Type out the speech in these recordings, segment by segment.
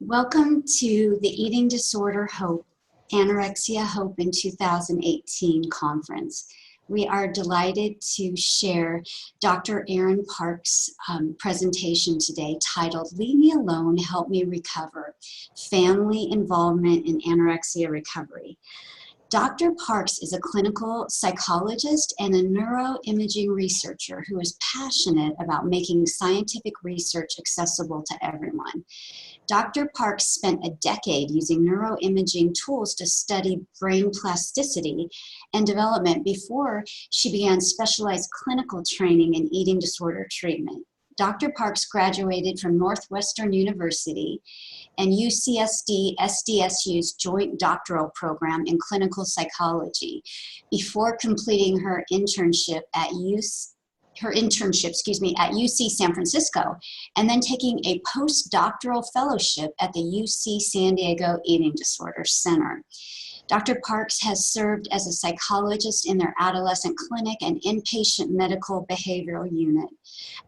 Welcome to the Eating Disorder Hope, Anorexia Hope in 2018 conference. We are delighted to share Dr. Erin Parks' presentation today titled Leave Me Alone, Help Me Recover, Family Involvement in Anorexia Recovery. Dr. Parks is a clinical psychologist and a neuroimaging researcher who is passionate about making scientific research accessible to everyone. Dr. Parks spent a decade using neuroimaging tools to study brain plasticity and development before she began specialized clinical training in eating disorder treatment. Dr. Parks graduated from Northwestern University and UCSD SDSU's joint doctoral program in clinical psychology before completing her internship at UC San Francisco, and then taking a post-doctoral fellowship at the UC San Diego Eating Disorder Center. Dr. Parks has served as a psychologist in their Adolescent Clinic and inpatient medical behavioral unit,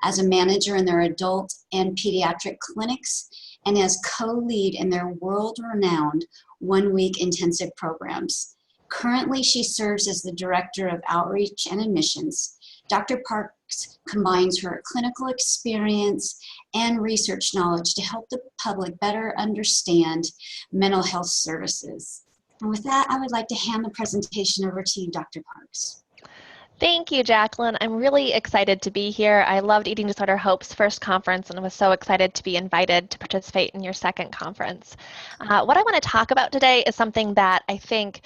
as a manager in their adult and pediatric clinics, and as co-lead in their world-renowned one-week intensive programs. Currently, she serves as the Director of Outreach and Admissions. Dr. Parks combines her clinical experience and research knowledge to help the public better understand mental health services. And with that, I would like to hand the presentation over to you, Dr. Parks. Thank you, Jacqueline. I'm really excited to be here. I loved Eating Disorder Hope's first conference and was so excited to be invited to participate in your second conference. What I want to talk about today is something that I think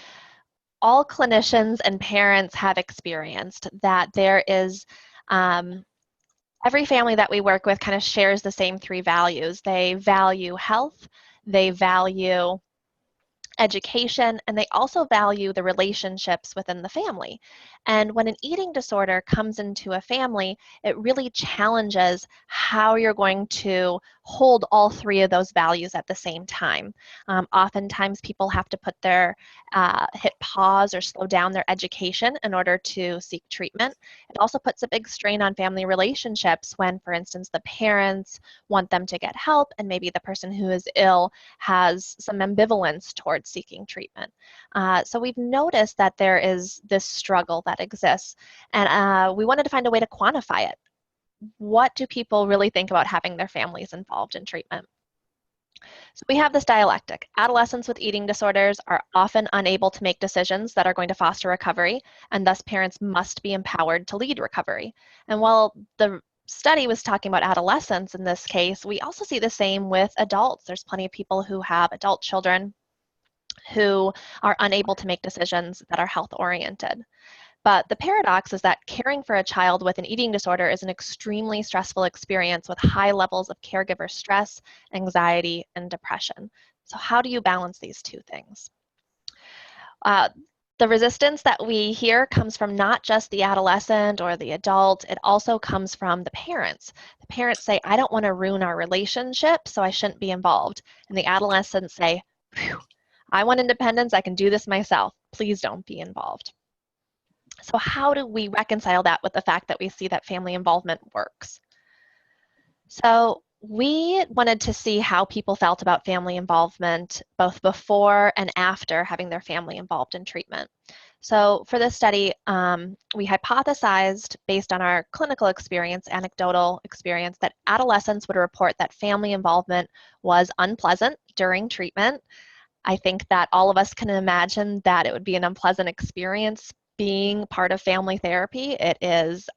all clinicians and parents have experienced, that there is every family that we work with kind of shares the same three values. They value health, they value education, and they also value the relationships within the family. And when an eating disorder comes into a family, it really challenges how you're going to hold all three of those values at the same time. Oftentimes people have to put their, hit pause or slow down their education in order to seek treatment. It also puts a big strain on family relationships when, for instance, the parents want them to get help and maybe the person who is ill has some ambivalence towards seeking treatment. So we've noticed that there is this struggle that exists, and we wanted to find a way to quantify it. What do people really think about having their families involved in treatment? So we have this dialectic. Adolescents with eating disorders are often unable to make decisions that are going to foster recovery, and thus parents must be empowered to lead recovery. And while the study was talking about adolescents in this case, we also see the same with adults. There's plenty of people who have adult children who are unable to make decisions that are health-oriented. But the paradox is that caring for a child with an eating disorder is an extremely stressful experience with high levels of caregiver stress, anxiety, and depression. So how do you balance these two things? The resistance that we hear comes from not just the adolescent or the adult, it also comes from the parents. The parents say, I don't want to ruin our relationship, so I shouldn't be involved. And the adolescents say, phew, I want independence, I can do this myself, please don't be involved. So how do we reconcile that with the fact that we see that family involvement works? So we wanted to see how people felt about family involvement both before and after having their family involved in treatment. So for this study, we hypothesized based on our clinical experience, anecdotal experience, that adolescents would report that family involvement was unpleasant during treatment. I think that all of us can imagine that it would be an unpleasant experience being part of family therapy. It is,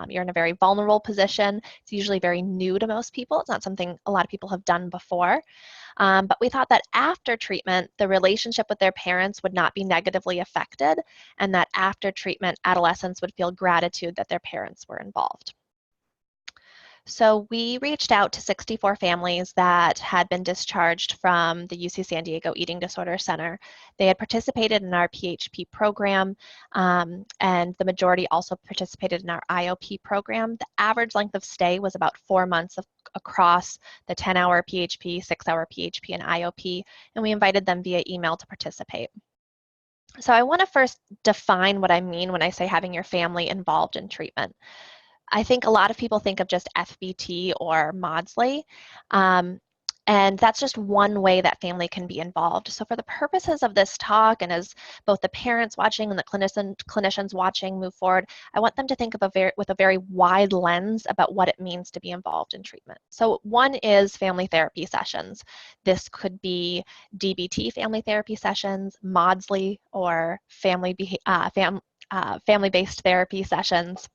you're in a very vulnerable position. It's usually very new to most people. It's not something a lot of people have done before. But we thought that after treatment, the relationship with their parents would not be negatively affected, and that after treatment, adolescents would feel gratitude that their parents were involved. So we reached out to 64 families that had been discharged from the UC San Diego Eating Disorder Center. They had participated in our PHP program, and the majority also participated in our IOP program. The average length of stay was about 4 months across the 10-hour PHP, 6-hour PHP, and IOP, and we invited them via email to participate. So I want to first define what I mean when I say having your family involved in treatment. I think a lot of people think of just FBT or Maudsley. And that's just one way that family can be involved. So for the purposes of this talk, and as both the parents watching and the clinicians watching move forward, I want them to think of with a very wide lens about what it means to be involved in treatment. So one is family therapy sessions. This could be DBT family therapy sessions, Maudsley, or family-based therapy sessions,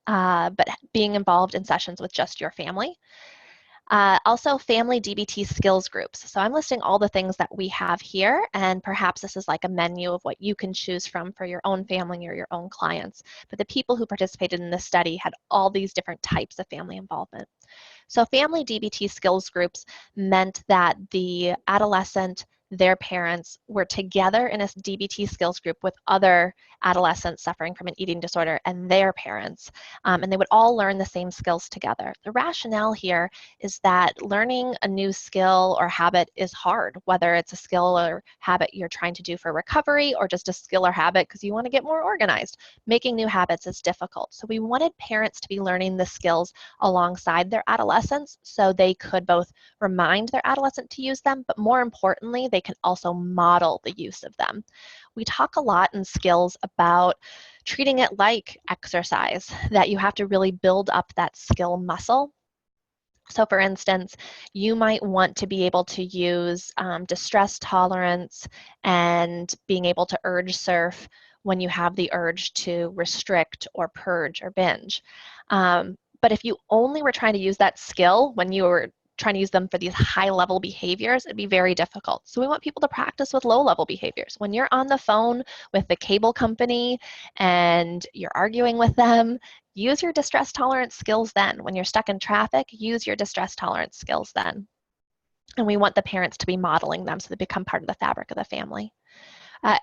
but being involved in sessions with just your family. Also, family DBT skills groups. So I'm listing all the things that we have here, and perhaps this is like a menu of what you can choose from for your own family or your own clients. But the people who participated in this study had all these different types of family involvement. So family DBT skills groups meant that the adolescent, their parents, were together in a DBT skills group with other adolescents suffering from an eating disorder and their parents, and they would all learn the same skills together. The rationale here is that learning a new skill or habit is hard, whether it's a skill or habit you're trying to do for recovery or just a skill or habit because you want to get more organized. Making new habits is difficult. So we wanted parents to be learning the skills alongside their adolescents so they could both remind their adolescent to use them, but more importantly, they can also model the use of them. We talk a lot in skills about treating it like exercise, that you have to really build up that skill muscle. So for instance, you might want to be able to use distress tolerance and being able to urge surf when you have the urge to restrict or purge or binge. But if you only were trying to use that skill when you were trying to use them for these high-level behaviors, it'd be very difficult. So we want people to practice with low-level behaviors. When you're on the phone with the cable company and you're arguing with them, use your distress tolerance skills then. When you're stuck in traffic, use your distress tolerance skills then. And we want the parents to be modeling them so they become part of the fabric of the family.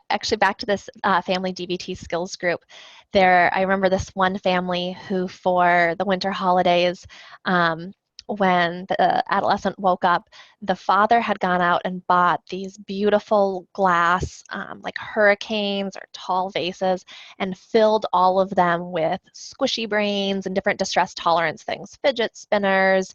Actually, back to this family DBT skills group, I remember this one family who, for the winter holidays, when the adolescent woke up, the father had gone out and bought these beautiful glass, like hurricanes or tall vases, and filled all of them with squishy brains and different distress tolerance things, fidget spinners,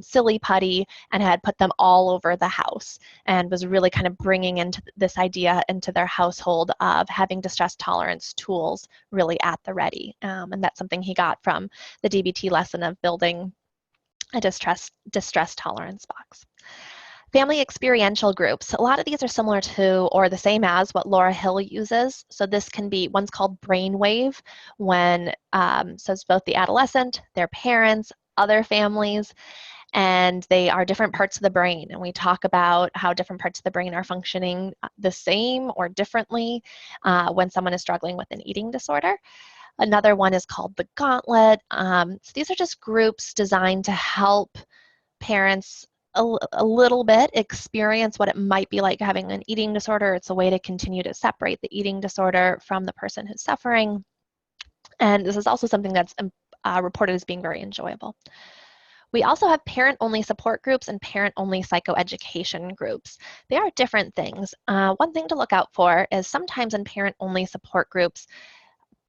silly putty, and had put them all over the house, and was really kind of bringing into this idea into their household of having distress tolerance tools really at the ready. And that's something he got from the DBT lesson of building a distress tolerance box. Family experiential groups. A lot of these are similar to or the same as what Laura Hill uses. So this can be, one's called brainwave, when, so it's both the adolescent, their parents, other families, and they are different parts of the brain. And we talk about how different parts of the brain are functioning the same or differently when someone is struggling with an eating disorder. Another one is called the Gauntlet. So these are just groups designed to help parents a little bit experience what it might be like having an eating disorder. It's a way to continue to separate the eating disorder from the person who's suffering. And this is also something that's reported as being very enjoyable. We also have parent-only support groups and parent-only psychoeducation groups. They are different things. One thing to look out for is sometimes in parent-only support groups,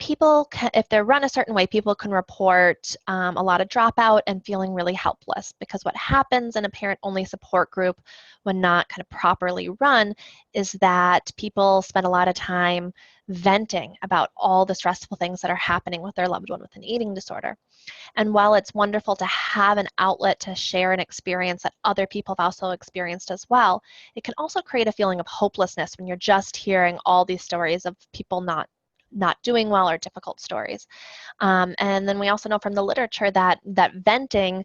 people can, if they're run a certain way, people can report a lot of dropout and feeling really helpless, because what happens in a parent-only support group when not kind of properly run is that people spend a lot of time venting about all the stressful things that are happening with their loved one with an eating disorder. And while it's wonderful to have an outlet to share an experience that other people have also experienced as well, it can also create a feeling of hopelessness when you're just hearing all these stories of people not doing well or difficult stories. And then we also know from the literature that venting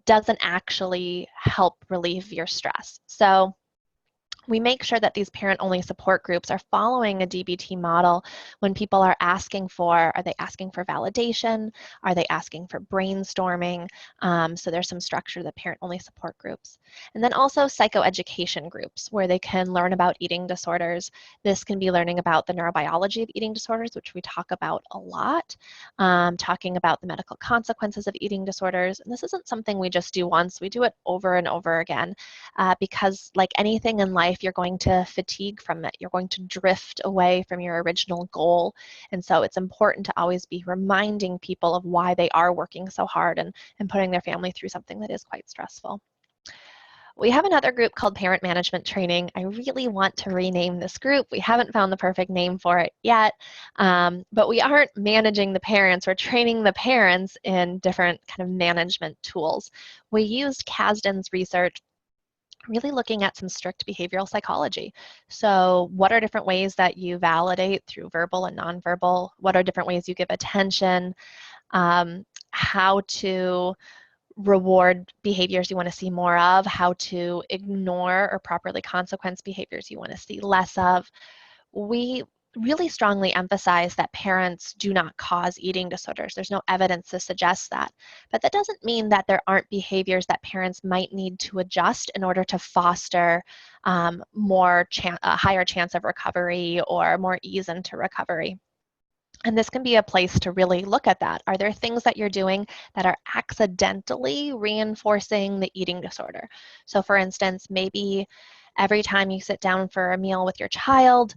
doesn't actually help relieve your stress. So we make sure that these parent-only support groups are following a DBT model when people are asking for, are they asking for validation? Are they asking for brainstorming? So there's some structure to the parent-only support groups. And then also psychoeducation groups where they can learn about eating disorders. This can be learning about the neurobiology of eating disorders, which we talk about a lot, talking about the medical consequences of eating disorders. And this isn't something we just do once, we do it over and over again because like anything in life, you're going to fatigue from it. You're going to drift away from your original goal. And so it's important to always be reminding people of why they are working so hard and putting their family through something that is quite stressful. We have another group called Parent Management Training. I really want to rename this group. We haven't found the perfect name for it yet, but we aren't managing the parents. We're training the parents in different kind of management tools. We used Kasdan's research, really looking at some strict behavioral psychology. So what are different ways that you validate through verbal and nonverbal? What are different ways you give attention? How to reward behaviors you want to see more of, how to ignore or properly consequence behaviors you want to see less of. We really strongly emphasize that parents do not cause eating disorders. There's no evidence to suggest that. But that doesn't mean that there aren't behaviors that parents might need to adjust in order to foster a higher chance of recovery or more ease into recovery. And this can be a place to really look at that. Are there things that you're doing that are accidentally reinforcing the eating disorder? So for instance, maybe every time you sit down for a meal with your child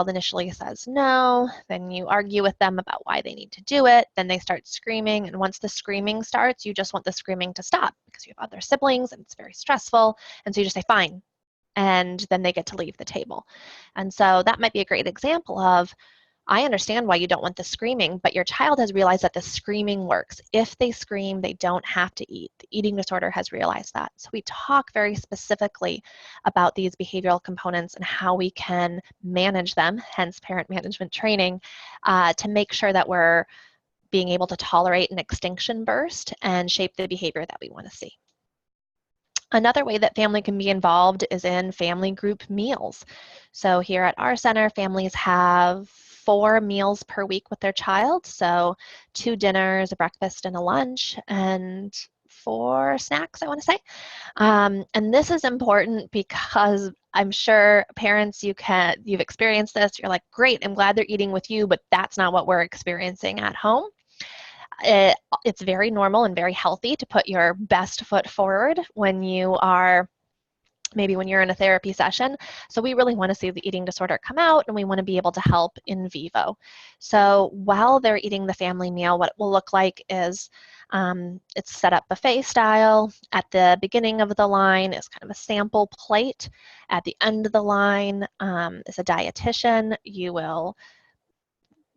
initially says no, then you argue with them about why they need to do it, then they start screaming, and once the screaming starts, you just want the screaming to stop because you have other siblings and it's very stressful, and so you just say, fine, and then they get to leave the table. And so that might be a great example of, I understand why you don't want the screaming, but your child has realized that the screaming works. If they scream, they don't have to eat. The eating disorder has realized that. So we talk very specifically about these behavioral components and how we can manage them, hence parent management training, to make sure that we're being able to tolerate an extinction burst and shape the behavior that we want to see. Another way that family can be involved is in family group meals. So here at our center, families have 4 meals per week with their child. So 2 dinners, a breakfast, and a lunch, and 4 snacks, I want to say. And this is important because I'm sure parents, you've experienced this. You're like, great, I'm glad they're eating with you, but that's not what we're experiencing at home. It's very normal and very healthy to put your best foot forward when you are, maybe when you're in a therapy session. So we really want to see the eating disorder come out, and we want to be able to help in vivo. So while they're eating the family meal, what it will look like is it's set up buffet style. At the beginning of the line is kind of a sample plate. At the end of the line is a dietitian.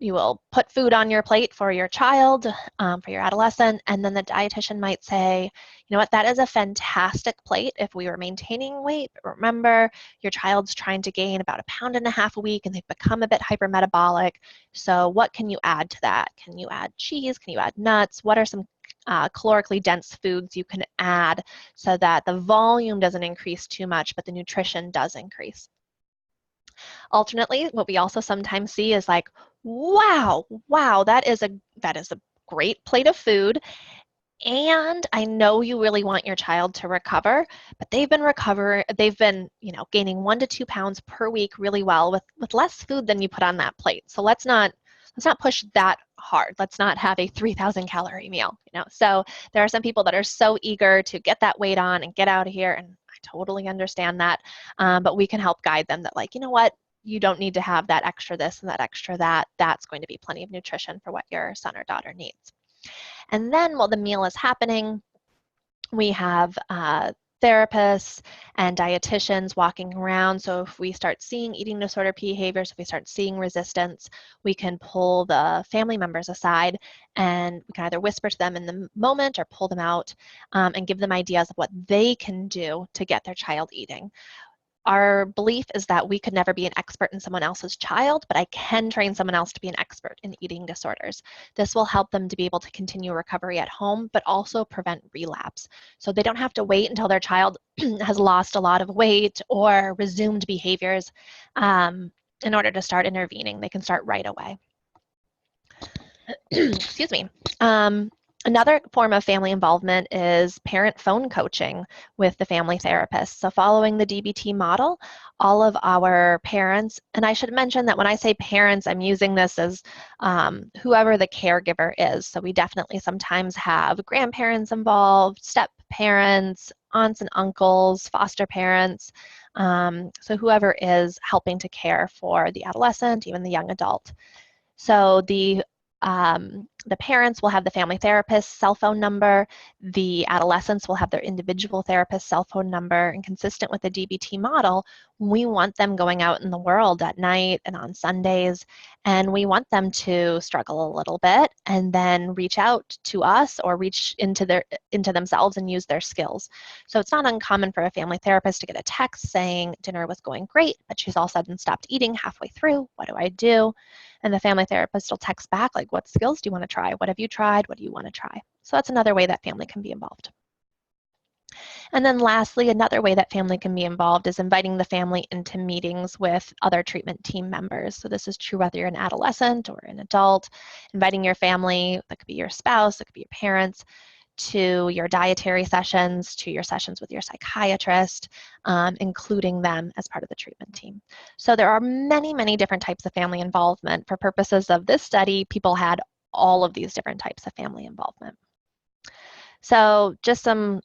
You will put food on your plate for your child, for your adolescent, and then the dietitian might say, you know what, that is a fantastic plate if we were maintaining weight, but remember, your child's trying to gain about 1.5 pounds a week and they've become a bit hypermetabolic, so what can you add to that? Can you add cheese? Can you add nuts? What are some calorically dense foods you can add so that the volume doesn't increase too much, but the nutrition does increase? Alternately, what we also sometimes see is like, wow, that is a great plate of food, and I know you really want your child to recover, but they've been gaining 1 to 2 pounds per week really well with less food than you put on that plate. So let's not push that hard. Let's not have a 3,000 calorie meal, So there are some people that are so eager to get that weight on and get out of here, and I totally understand that. But we can help guide them that, like, you know what? You don't need to have that extra this and that extra that. That's going to be plenty of nutrition for what your son or daughter needs. And then while the meal is happening, we have therapists and dietitians walking around. So if we start seeing eating disorder behaviors, if we start seeing resistance, we can pull the family members aside and we can either whisper to them in the moment or pull them out and give them ideas of what they can do to get their child eating. Our belief is that we could never be an expert in someone else's child, but I can train someone else to be an expert in eating disorders. This will help them to be able to continue recovery at home, but also prevent relapse. So they don't have to wait until their child has lost a lot of weight or resumed behaviors in order to start intervening. They can start right away. Excuse me. Another form of family involvement is parent phone coaching with the family therapist. So following the DBT model, all of our parents, and I should mention that when I say parents, I'm using this as whoever the caregiver is. So we definitely sometimes have grandparents involved, step parents, aunts and uncles, foster parents. So whoever is helping to care for the adolescent, even the young adult. So the The parents will have the family therapist's cell phone number. The adolescents will have their individual therapist's cell phone number. And consistent with the DBT model, we want them going out in the world at night and on Sundays. And we want them to struggle a little bit and then reach out to us or reach into themselves and use their skills. So it's not uncommon for a family therapist to get a text saying dinner was going great, but she's all of a sudden stopped eating halfway through. What do I do? And the family therapist will text back like, what skills do you want to try? What have you tried? What do you want to try? So that's another way that family can be involved. And then lastly, another way that family can be involved is inviting the family into meetings with other treatment team members. So this is true whether you're an adolescent or an adult, inviting your family, that could be your spouse, that could be your parents, to your dietary sessions, to your sessions with your psychiatrist, including them as part of the treatment team. So there are many, many different types of family involvement. For purposes of this study, people had all of these different types of family involvement. So just some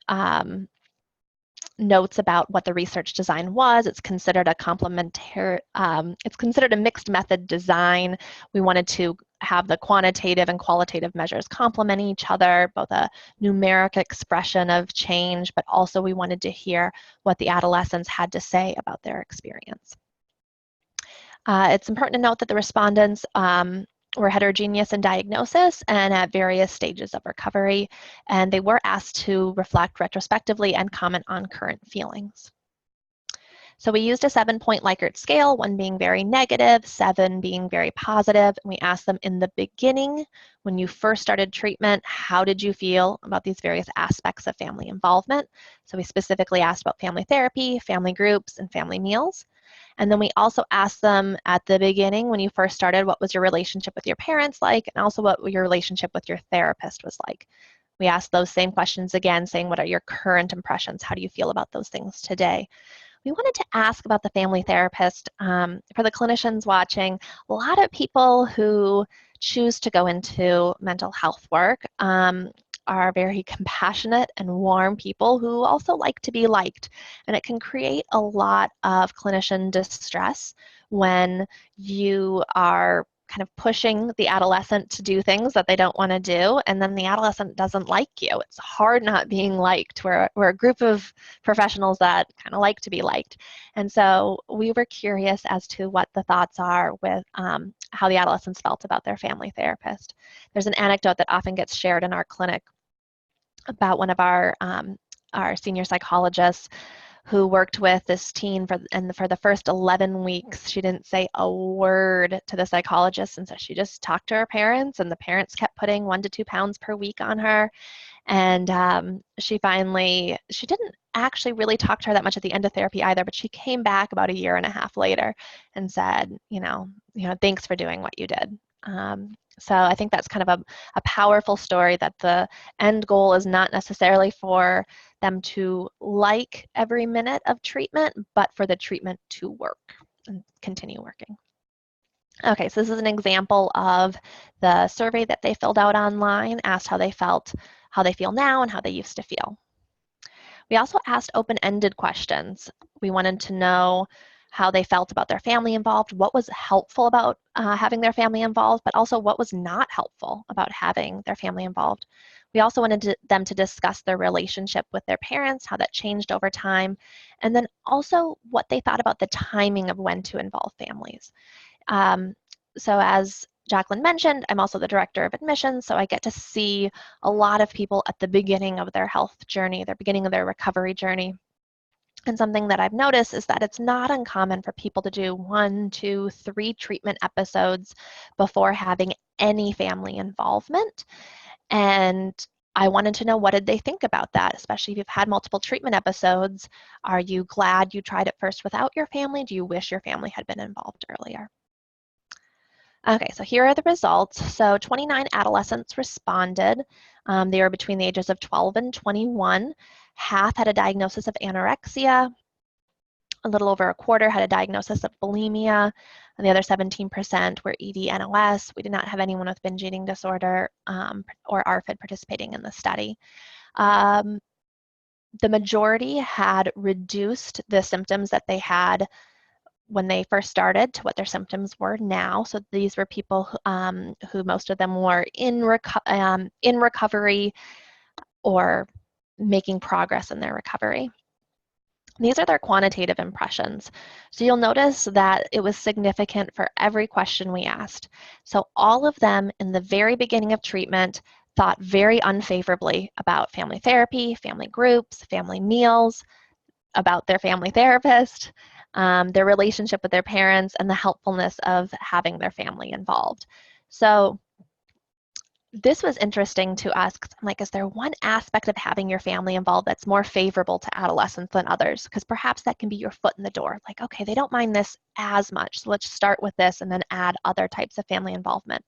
notes about what the research design was. It's considered a complementary, it's considered a mixed method design. We wanted to have the quantitative and qualitative measures complement each other, both a numeric expression of change, but also we wanted to hear what the adolescents had to say about their experience. It's important to note that the respondents were heterogeneous in diagnosis and at various stages of recovery, and they were asked to reflect retrospectively and comment on current feelings. So we used a 7-point Likert scale, 1 being very negative, 7 being very positive, and we asked them in the beginning, when you first started treatment, how did you feel about these various aspects of family involvement? So we specifically asked about family therapy, family groups, and family meals. And then we also asked them at the beginning, when you first started, what was your relationship with your parents like, and also what your relationship with your therapist was like. We asked those same questions again, saying, what are your current impressions? How do you feel about those things today? We wanted to ask about the family therapist. For the clinicians watching, a lot of people who choose to go into mental health work are very compassionate and warm people who also like to be liked. And it can create a lot of clinician distress when you are kind of pushing the adolescent to do things that they don't want to do, and then the adolescent doesn't like you. It's hard not being liked. We're a group of professionals that kind of like to be liked. And so we were curious as to what the thoughts are with how the adolescents felt about their family therapist. There's an anecdote that often gets shared in our clinic about one of our senior psychologists who worked with this teen for the first 11 weeks. She didn't say a word to the psychologist, and so she just talked to her parents, and the parents kept putting 1 to 2 pounds per week on her. And she didn't actually really talk to her that much at the end of therapy either, but she came back about 1.5 years later and said, thanks for doing what you did. So I think that's kind of a powerful story, that the end goal is not necessarily for them to like every minute of treatment, but for the treatment to work and continue working. Okay, so this is an example of the survey that they filled out online, asked how they felt, how they feel now, and how they used to feel. We also asked open-ended questions. We wanted to know how they felt about their family involved, what was helpful about having their family involved, but also what was not helpful about having their family involved. We also wanted them to discuss their relationship with their parents, how that changed over time, and then also what they thought about the timing of when to involve families. So as Jacqueline mentioned, I'm also the director of admissions, so I get to see a lot of people at the beginning of their health journey, the beginning of their recovery journey. And something that I've noticed is that it's not uncommon for people to do 1, 2, 3 treatment episodes before having any family involvement. And I wanted to know, what did they think about that, especially if you've had multiple treatment episodes. Are you glad you tried it first without your family? Do you wish your family had been involved earlier? Okay, so here are the results. So 29 adolescents responded. They were between the ages of 12 and 21. Half had a diagnosis of anorexia. A little over a quarter had a diagnosis of bulimia, and the other 17% were ED-NOS. We did not have anyone with binge eating disorder or ARFID participating in the study. The majority had reduced the symptoms that they had when they first started to what their symptoms were now. So these were people who most of them were in recovery or making progress in their recovery. These are their quantitative impressions. So you'll notice that it was significant for every question we asked. So all of them in the very beginning of treatment thought very unfavorably about family therapy, family groups, family meals, about their family therapist, their relationship with their parents, and the helpfulness of having their family involved. So this was interesting to us. I'm like, is there one aspect of having your family involved that's more favorable to adolescents than others? Because perhaps that can be your foot in the door. Like, okay, they don't mind this as much, so let's start with this and then add other types of family involvement.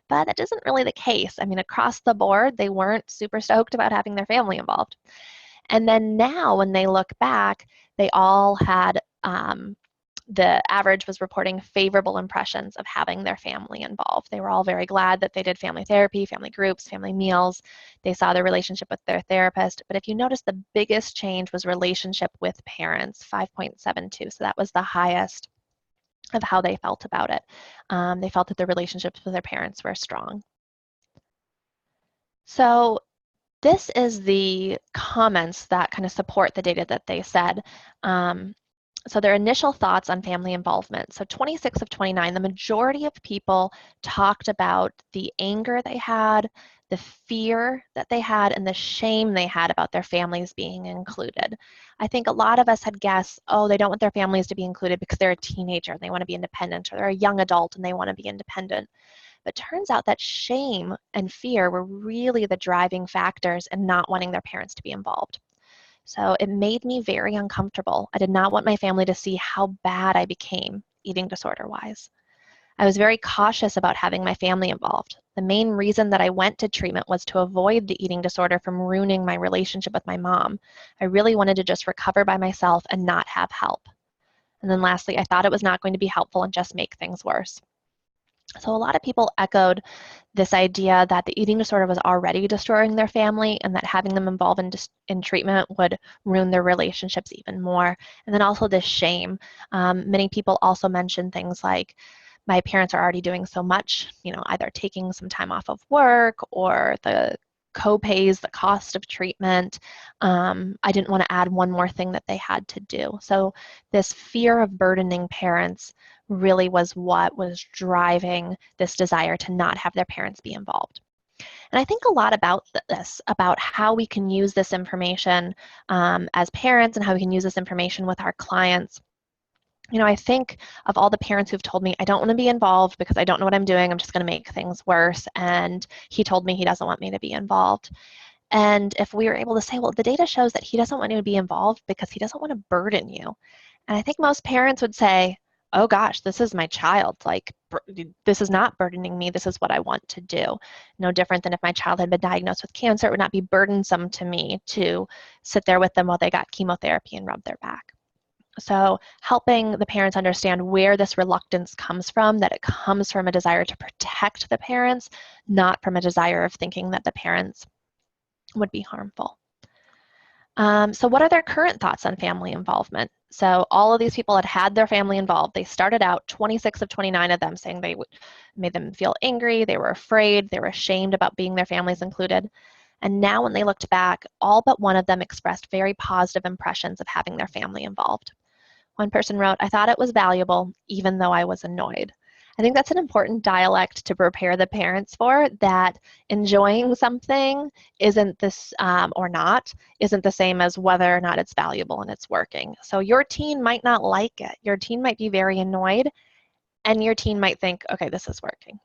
But that isn't really the case. I mean, across the board, they weren't super stoked about having their family involved. And then now when they look back, they all had, the average was reporting favorable impressions of having their family involved. They were all very glad that they did family therapy, family groups, family meals. They saw their relationship with their therapist. But if you notice, the biggest change was relationship with parents, 5.72. So that was the highest of how they felt about it. They felt that their relationships with their parents were strong. So this is the comments that kind of support the data that they said. So their initial thoughts on family involvement. So 26 of 29, the majority of people talked about the anger they had, the fear that they had, and the shame they had about their families being included. I think a lot of us had guessed, oh, they don't want their families to be included because they're a teenager and they want to be independent, or they're a young adult and they want to be independent. But turns out that shame and fear were really the driving factors in not wanting their parents to be involved. So it made me very uncomfortable. I did not want my family to see how bad I became eating disorder-wise. I was very cautious about having my family involved. The main reason that I went to treatment was to avoid the eating disorder from ruining my relationship with my mom. I really wanted to just recover by myself and not have help. And then lastly, I thought it was not going to be helpful and just make things worse. So a lot of people echoed this idea that the eating disorder was already destroying their family and that having them involved in treatment would ruin their relationships even more. And then also this shame. Many people also mentioned things like, my parents are already doing so much, either taking some time off of work or the co-pays, the cost of treatment. I didn't want to add one more thing that they had to do. So this fear of burdening parents really was what was driving this desire to not have their parents be involved. And I think a lot about this, about how we can use this information as parents and how we can use this information with our clients. I think of all the parents who've told me, I don't want to be involved because I don't know what I'm doing. I'm just going to make things worse. And he told me he doesn't want me to be involved. And if we were able to say, well, the data shows that he doesn't want you to be involved because he doesn't want to burden you. And I think most parents would say, oh gosh, this is my child. Like, this is not burdening me. This is what I want to do. No different than if my child had been diagnosed with cancer, it would not be burdensome to me to sit there with them while they got chemotherapy and rub their back. So helping the parents understand where this reluctance comes from, that it comes from a desire to protect the parents, not from a desire of thinking that the parents would be harmful. So what are their current thoughts on family involvement? So all of these people had their family involved. They started out, 26 of 29 of them, saying made them feel angry, they were afraid, they were ashamed about being their families included. And now when they looked back, all but one of them expressed very positive impressions of having their family involved. One person wrote, I thought it was valuable, even though I was annoyed. I think that's an important dialect to prepare the parents for, that enjoying something isn't this, or not, isn't the same as whether or not it's valuable and it's working. So your teen might not like it. Your teen might be very annoyed, and your teen might think, okay, this is working.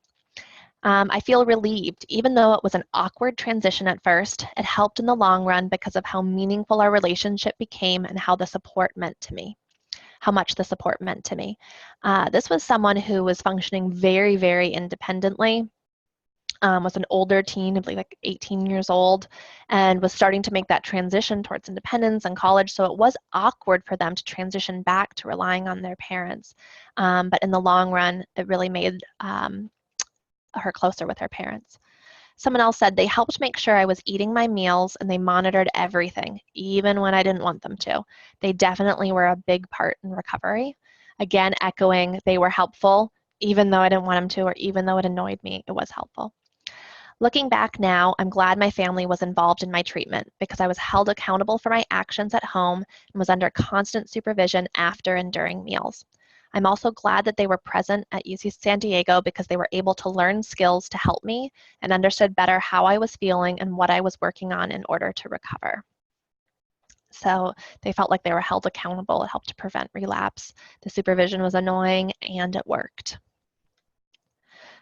I feel relieved. Even though it was an awkward transition at first, it helped in the long run because of how meaningful our relationship became and how the support meant to me. How much the support meant to me. This was someone who was functioning very, very independently, was an older teen, I believe like 18 years old, and was starting to make that transition towards independence and college, so it was awkward for them to transition back to relying on their parents. But in the long run, it really made her closer with her parents. Someone else said, they helped make sure I was eating my meals and they monitored everything, even when I didn't want them to. They definitely were a big part in recovery. Again, echoing they were helpful, even though I didn't want them to, or even though it annoyed me, it was helpful. Looking back now, I'm glad my family was involved in my treatment because I was held accountable for my actions at home and was under constant supervision after and during meals. I'm also glad that they were present at UC San Diego because they were able to learn skills to help me and understood better how I was feeling and what I was working on in order to recover. So they felt like they were held accountable. It helped to prevent relapse. The supervision was annoying and it worked.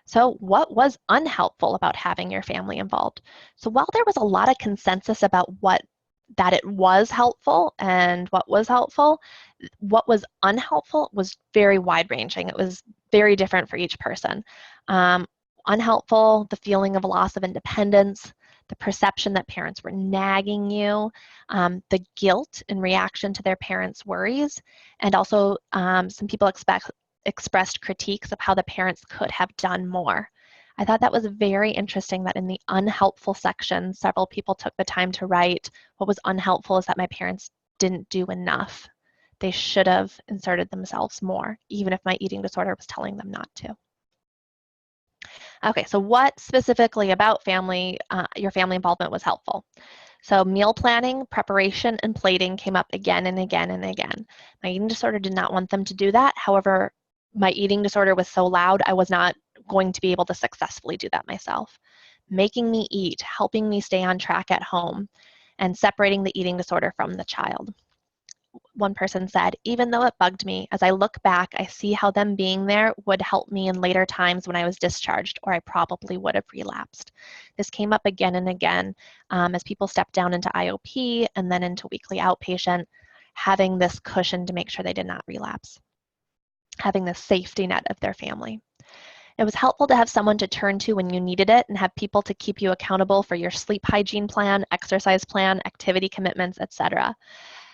So what was unhelpful about having your family involved? So while there was a lot of consensus about that it was helpful and what was unhelpful was very wide-ranging. It was very different for each person. Unhelpful, the feeling of a loss of independence, the perception that parents were nagging you, the guilt in reaction to their parents' worries, and also some people expressed critiques of how the parents could have done more. I thought that was very interesting that in the unhelpful section, several people took the time to write, what was unhelpful is that my parents didn't do enough. They should have inserted themselves more, even if my eating disorder was telling them not to. Okay, so what specifically about your family involvement was helpful? So meal planning, preparation, and plating came up again and again and again. My eating disorder did not want them to do that. However, my eating disorder was so loud, I was not going to be able to successfully do that myself. Making me eat, helping me stay on track at home, and separating the eating disorder from the child. One person said, even though it bugged me, as I look back, I see how them being there would help me in later times when I was discharged, or I probably would have relapsed. This came up again and again as people stepped down into IOP and then into weekly outpatient, having this cushion to make sure they did not relapse, having this safety net of their family. It was helpful to have someone to turn to when you needed it and have people to keep you accountable for your sleep hygiene plan, exercise plan, activity commitments, etc.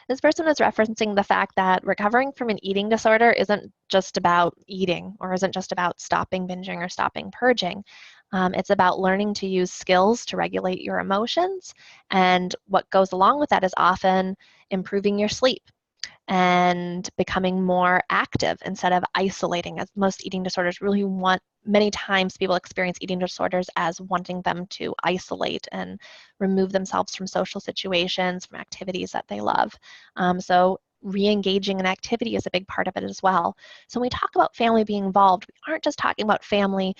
This person was referencing the fact that recovering from an eating disorder isn't just about eating or isn't just about stopping binging or stopping purging. It's about learning to use skills to regulate your emotions, and what goes along with that is often improving your sleep and becoming more active instead of isolating, as most eating disorders really want. Many times people experience eating disorders as wanting them to isolate and remove themselves from social situations, from activities that they love. So re-engaging in activity is a big part of it as well. So when we talk about family being involved, we aren't just talking about family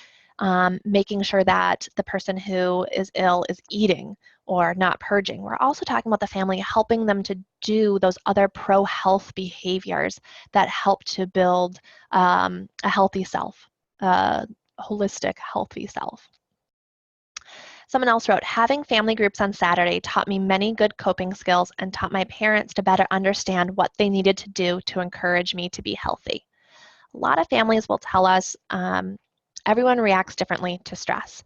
making sure that the person who is ill is eating or not purging. We're also talking about the family helping them to do those other pro-health behaviors that help to build a healthy self, a holistic, healthy self. Someone else wrote, having family groups on Saturday taught me many good coping skills and taught my parents to better understand what they needed to do to encourage me to be healthy. A lot of families will tell us everyone reacts differently to stress.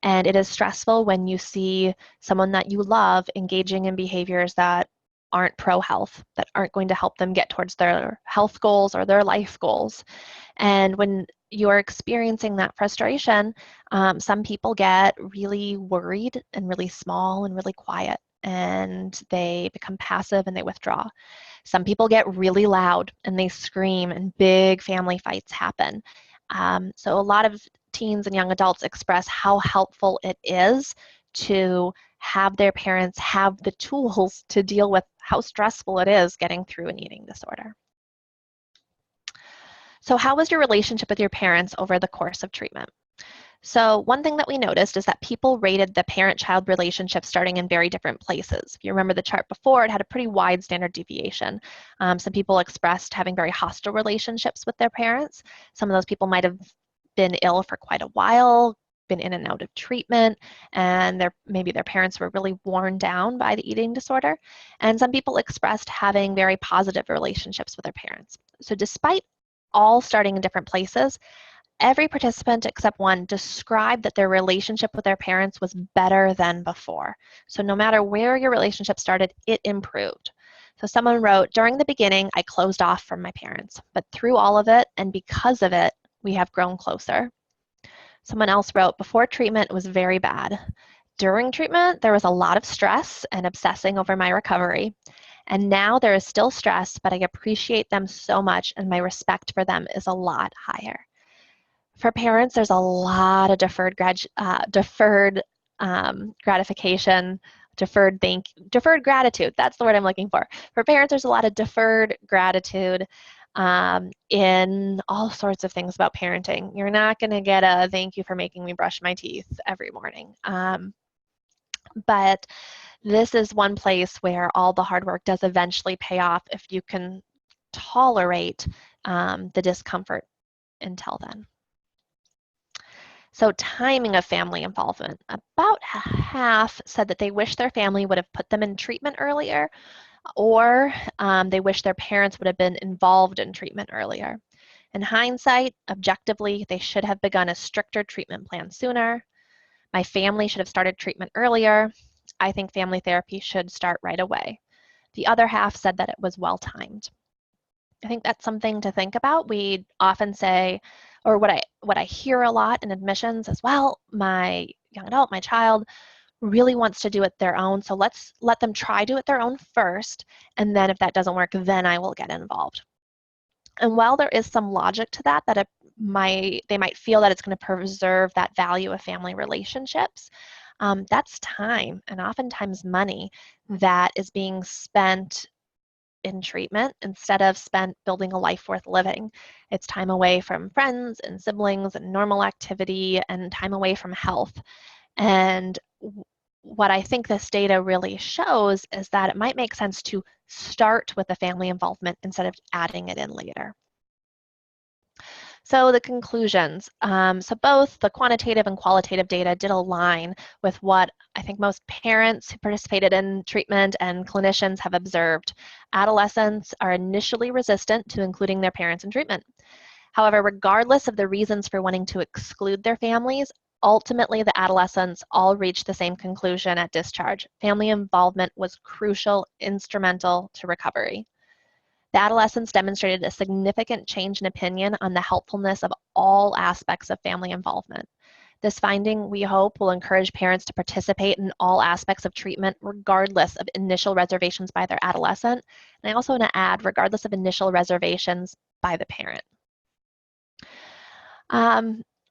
And it is stressful when you see someone that you love engaging in behaviors that aren't pro-health, that aren't going to help them get towards their health goals or their life goals. And when you're experiencing that frustration, some people get really worried and really small and really quiet, and they become passive and they withdraw. Some people get really loud and they scream and big family fights happen. So a lot of teens and young adults express how helpful it is to have their parents have the tools to deal with how stressful it is getting through an eating disorder. So how was your relationship with your parents over the course of treatment? So one thing that we noticed is that people rated the parent-child relationship starting in very different places. If you remember the chart before, it had a pretty wide standard deviation. Some people expressed having very hostile relationships with their parents. Some of those people might have been ill for quite a while, been in and out of treatment, and maybe their parents were really worn down by the eating disorder. And some people expressed having very positive relationships with their parents. So despite all starting in different places, every participant except one described that their relationship with their parents was better than before. So no matter where your relationship started, it improved. So someone wrote, during the beginning, I closed off from my parents, but through all of it and because of it, we have grown closer. Someone else wrote, before treatment, it was very bad. During treatment, there was a lot of stress and obsessing over my recovery. And now there is still stress, but I appreciate them so much and my respect for them is a lot higher. For parents, there's a lot of deferred gratification, deferred gratitude. That's the word I'm looking for. For parents, there's a lot of deferred gratitude in all sorts of things about parenting. You're not going to get a thank you for making me brush my teeth every morning. But this is one place where all the hard work does eventually pay off if you can tolerate the discomfort until then. So timing of family involvement. About half said that they wish their family would have put them in treatment earlier, or they wish their parents would have been involved in treatment earlier. In hindsight, objectively, they should have begun a stricter treatment plan sooner. My family should have started treatment earlier. I think family therapy should start right away. The other half said that it was well-timed. I think that's something to think about. We often say, or what I hear a lot in admissions is, well, my young adult, my child really wants to do it their own, so let's let them try do it their own first, and then if that doesn't work, then I will get involved. And while there is some logic to that, they might feel that it's going to preserve that value of family relationships, that's time and oftentimes money that is being spent in treatment instead of spent building a life worth living. It's time away from friends and siblings and normal activity and time away from health. And what I think this data really shows is that it might make sense to start with the family involvement instead of adding it in later. So the conclusions. So both the quantitative and qualitative data did align with what I think most parents who participated in treatment and clinicians have observed. Adolescents are initially resistant to including their parents in treatment. However, regardless of the reasons for wanting to exclude their families, ultimately the adolescents all reached the same conclusion at discharge. Family involvement was crucial, instrumental to recovery. The adolescents demonstrated a significant change in opinion on the helpfulness of all aspects of family involvement. This finding, we hope, will encourage parents to participate in all aspects of treatment regardless of initial reservations by their adolescent. And I also want to add, regardless of initial reservations by the parent.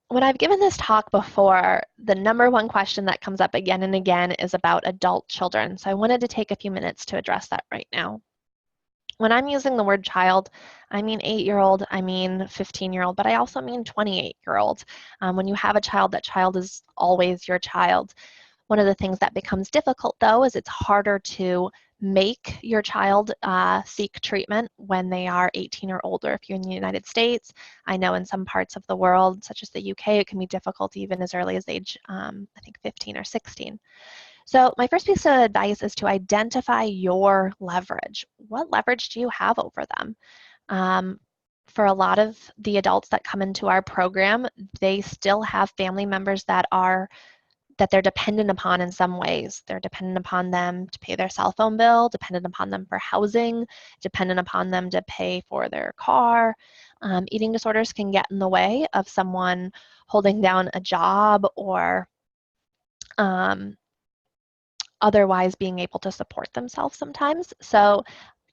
When I've given this talk before, the number one question that comes up again and again is about adult children. So I wanted to take a few minutes to address that right now. When I'm using the word child, I mean 8-year-old, I mean 15-year-old, but I also mean 28-year-old. When you have a child, that child is always your child. One of the things that becomes difficult, though, is it's harder to make your child seek treatment when they are 18 or older if you're in the United States. I know in some parts of the world, such as the UK, it can be difficult even as early as age, I think, 15 or 16. So my first piece of advice is to identify your leverage. What leverage do you have over them? For a lot of the adults that come into our program, they still have family members that they're dependent upon in some ways. They're dependent upon them to pay their cell phone bill, dependent upon them for housing, dependent upon them to pay for their car. Eating disorders can get in the way of someone holding down a job or otherwise being able to support themselves sometimes. So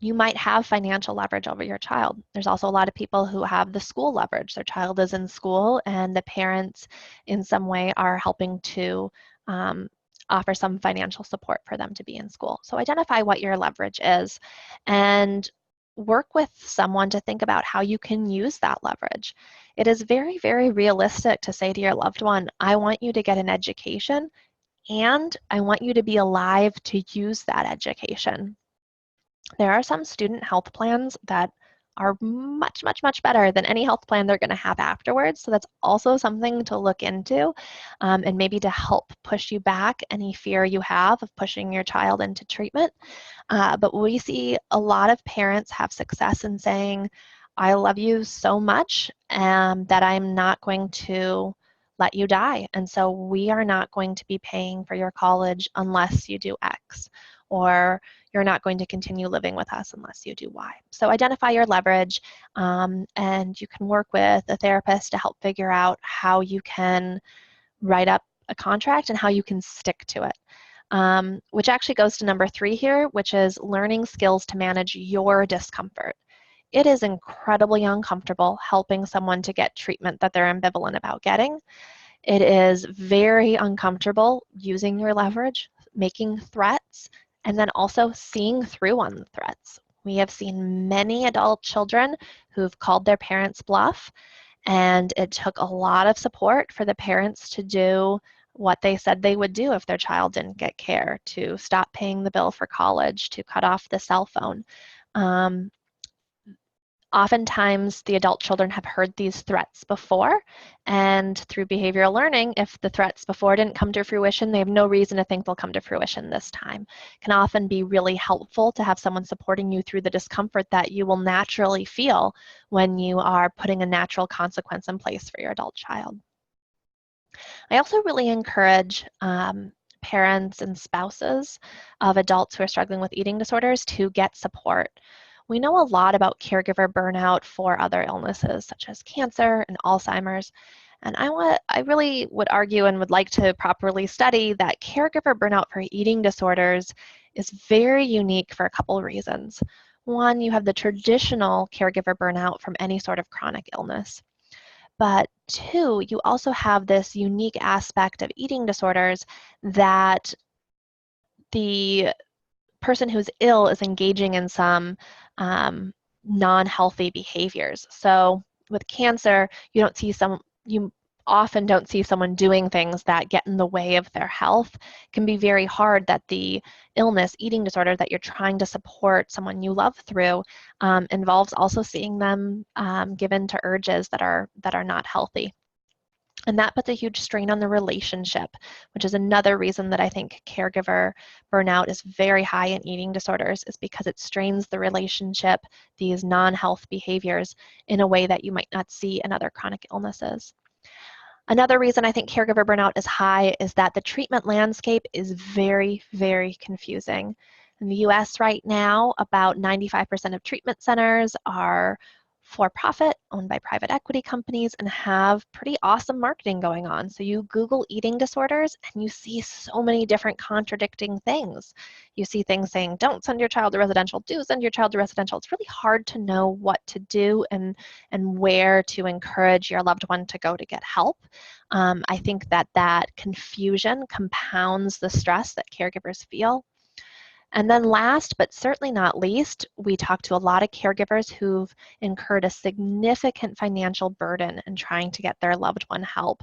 you might have financial leverage over your child. There's also a lot of people who have the school leverage. Their child is in school and the parents in some way are helping to offer some financial support for them to be in school. So identify what your leverage is and work with someone to think about how you can use that leverage. It is very, very realistic to say to your loved one, I want you to get an education and I want you to be alive to use that education. There are some student health plans that are much, much, much better than any health plan they're going to have afterwards. So that's also something to look into and maybe to help push you back any fear you have of pushing your child into treatment. But we see a lot of parents have success in saying, I love you so much that I'm not going to let you die. And so we are not going to be paying for your college unless you do X, or you're not going to continue living with us unless you do Y. So identify your leverage and you can work with a therapist to help figure out how you can write up a contract and how you can stick to it. which actually goes to number 3 here, which is learning skills to manage your discomfort. It is incredibly uncomfortable helping someone to get treatment that they're ambivalent about getting. It is very uncomfortable using your leverage, making threats, and then also seeing through on the threats. We have seen many adult children who've called their parents bluff, and it took a lot of support for the parents to do what they said they would do if their child didn't get care, to stop paying the bill for college, to cut off the cell phone. Oftentimes, the adult children have heard these threats before, and through behavioral learning, if the threats before didn't come to fruition, they have no reason to think they'll come to fruition this time. It can often be really helpful to have someone supporting you through the discomfort that you will naturally feel when you are putting a natural consequence in place for your adult child. I also really encourage parents and spouses of adults who are struggling with eating disorders to get support. We know a lot about caregiver burnout for other illnesses such as cancer and Alzheimer's, and I really would argue and would like to properly study that caregiver burnout for eating disorders is very unique for a couple of reasons. One, you have the traditional caregiver burnout from any sort of chronic illness. But 2, you also have this unique aspect of eating disorders that the person who's ill is engaging in some non-healthy behaviors. So with cancer, you often don't see someone doing things that get in the way of their health. It can be very hard that the illness, eating disorder that you're trying to support someone you love through involves also seeing them given to urges that are not healthy. And that puts a huge strain on the relationship, which is another reason that I think caregiver burnout is very high in eating disorders, is because it strains the relationship, these non-health behaviors, in a way that you might not see in other chronic illnesses. Another reason I think caregiver burnout is high is that the treatment landscape is very, very confusing. In the US right now, about 95% of treatment centers are for-profit, owned by private equity companies, and have pretty awesome marketing going on. So you Google eating disorders and you see so many different contradicting things. You see things saying, don't send your child to residential, do send your child to residential. It's really hard to know what to do and where to encourage your loved one to go to get help. I think that confusion compounds the stress that caregivers feel. And then last, but certainly not least, we talk to a lot of caregivers who've incurred a significant financial burden in trying to get their loved one help,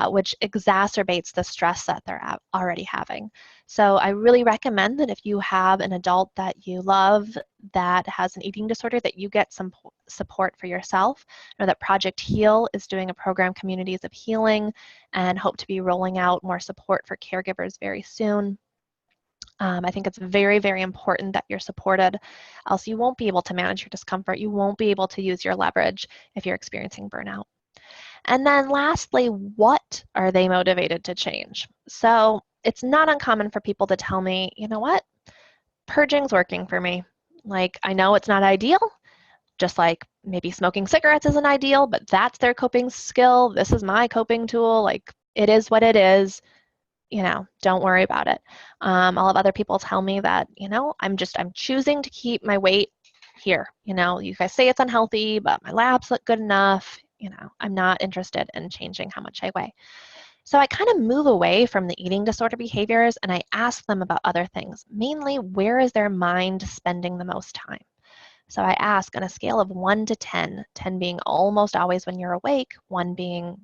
which exacerbates the stress that they're already having. So I really recommend that if you have an adult that you love that has an eating disorder, that you get some support for yourself. I know that Project Heal is doing a program, Communities of Healing, and hope to be rolling out more support for caregivers very soon. I think it's very, very important that you're supported, else you won't be able to manage your discomfort. You won't be able to use your leverage if you're experiencing burnout. And then lastly, what are they motivated to change? So it's not uncommon for people to tell me, you know what, purging's working for me. Like, I know it's not ideal, just like maybe smoking cigarettes isn't ideal, but that's their coping skill. This is my coping tool. Like, it is what it is. Don't worry about it. I'll have other people tell me that, I'm choosing to keep my weight here. You guys say it's unhealthy, but my labs look good enough. I'm not interested in changing how much I weigh. So I kind of move away from the eating disorder behaviors and I ask them about other things, mainly where is their mind spending the most time? So I ask on a scale of 1 to 10, 10 being almost always when you're awake, 1 being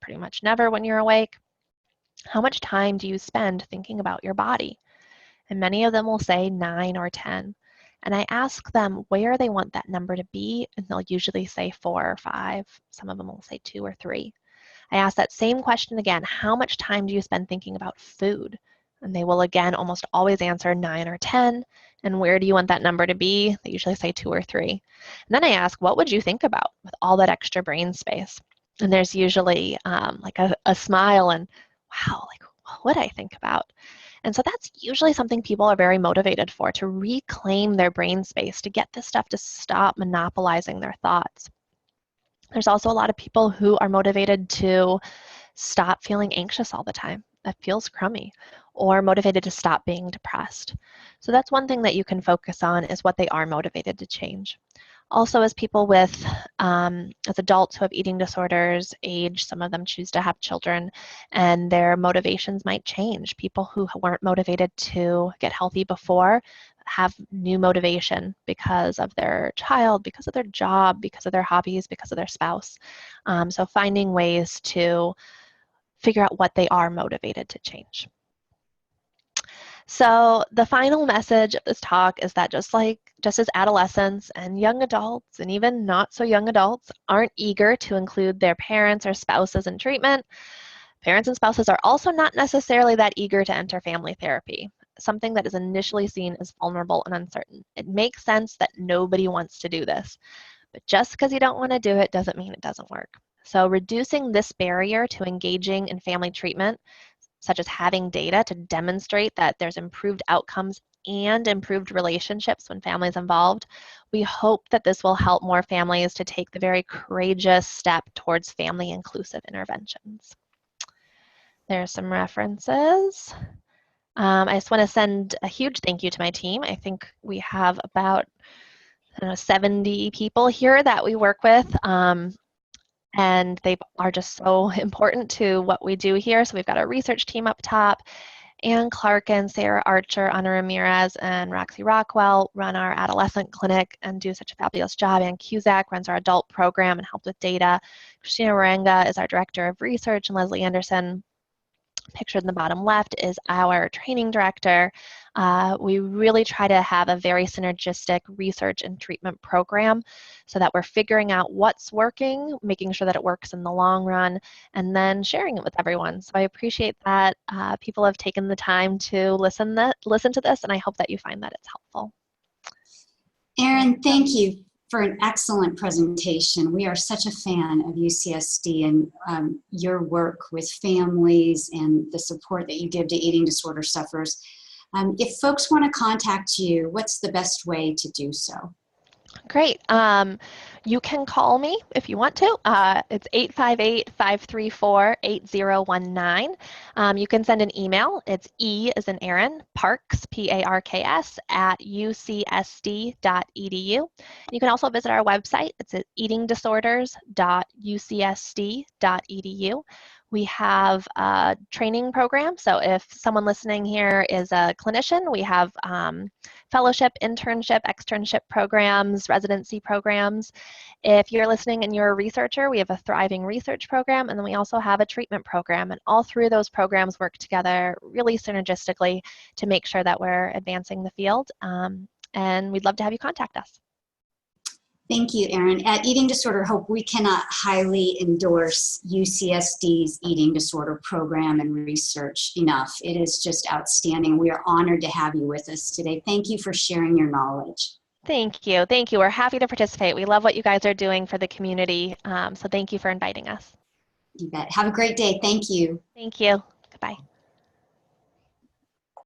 pretty much never when you're awake. How much time do you spend thinking about your body? And many of them will say 9 or 10. And I ask them where they want that number to be, and they'll usually say 4 or 5. Some of them will say 2 or 3. I ask that same question again, how much time do you spend thinking about food? And they will again almost always answer 9 or 10. And where do you want that number to be? They usually say 2 or 3. And then I ask, what would you think about with all that extra brain space? And there's usually like a smile and, wow, like what would I think about? And so that's usually something people are very motivated for, to reclaim their brain space, to get this stuff to stop monopolizing their thoughts. There's also a lot of people who are motivated to stop feeling anxious all the time. That feels crummy. or motivated to stop being depressed. So that's one thing that you can focus on, is what they are motivated to change. Also, as people with, as adults who have eating disorders age, some of them choose to have children, and their motivations might change. People who weren't motivated to get healthy before have new motivation because of their child, because of their job, because of their hobbies, because of their spouse. So finding ways to figure out what they are motivated to change. So the final message of this talk is that just as adolescents and young adults, and even not so young adults, aren't eager to include their parents or spouses in treatment, parents and spouses are also not necessarily that eager to enter family therapy, something that is initially seen as vulnerable and uncertain. It makes sense that nobody wants to do this, but just because you don't want to do it doesn't mean it doesn't work. So reducing this barrier to engaging in family treatment, such as having data to demonstrate that there's improved outcomes and improved relationships when families involved, we hope that this will help more families to take the very courageous step towards family inclusive interventions. There are some references. I just want to send a huge thank you to my team. I think we have about 70 people here that we work with. And they are just so important to what we do here. So we've got our research team up top. Ann Clarkin, Sarah Archer, Ana Ramirez, and Roxy Rockwell run our Adolescent Clinic and do such a fabulous job. Ann Cusack runs our adult program and helps with data. Christina Morenga is our director of research, and Leslie Anderson, pictured in the bottom left, is our training director. We really try to have a very synergistic research and treatment program so that we're figuring out what's working, making sure that it works in the long run, and then sharing it with everyone. So I appreciate that people have taken the time to listen to this, and I hope that you find that it's helpful. Erin, thank you for an excellent presentation. We are such a fan of UCSD and your work with families and the support that you give to eating disorder sufferers. If folks want to contact you, what's the best way to do so? Great. You can call me if you want to. It's 858-534-8019. You can send an email. It's E as in Erin, Parks, P-A-R-K-S, @ucsd.edu. You can also visit our website. It's at eatingdisorders.ucsd.edu. We have a training program. So if someone listening here is a clinician, we have fellowship, internship, externship programs, residency programs. If you're listening and you're a researcher, we have a thriving research program, and then we also have a treatment program. And all three of those programs work together really synergistically to make sure that we're advancing the field. And we'd love to have you contact us. Thank you, Erin. At Eating Disorder Hope, we cannot highly endorse UCSD's eating disorder program and research enough. It is just outstanding. We are honored to have you with us today. Thank you for sharing your knowledge. Thank you. Thank you. We're happy to participate. We love what you guys are doing for the community. So thank you for inviting us. You bet. Have a great day. Thank you. Thank you. Goodbye.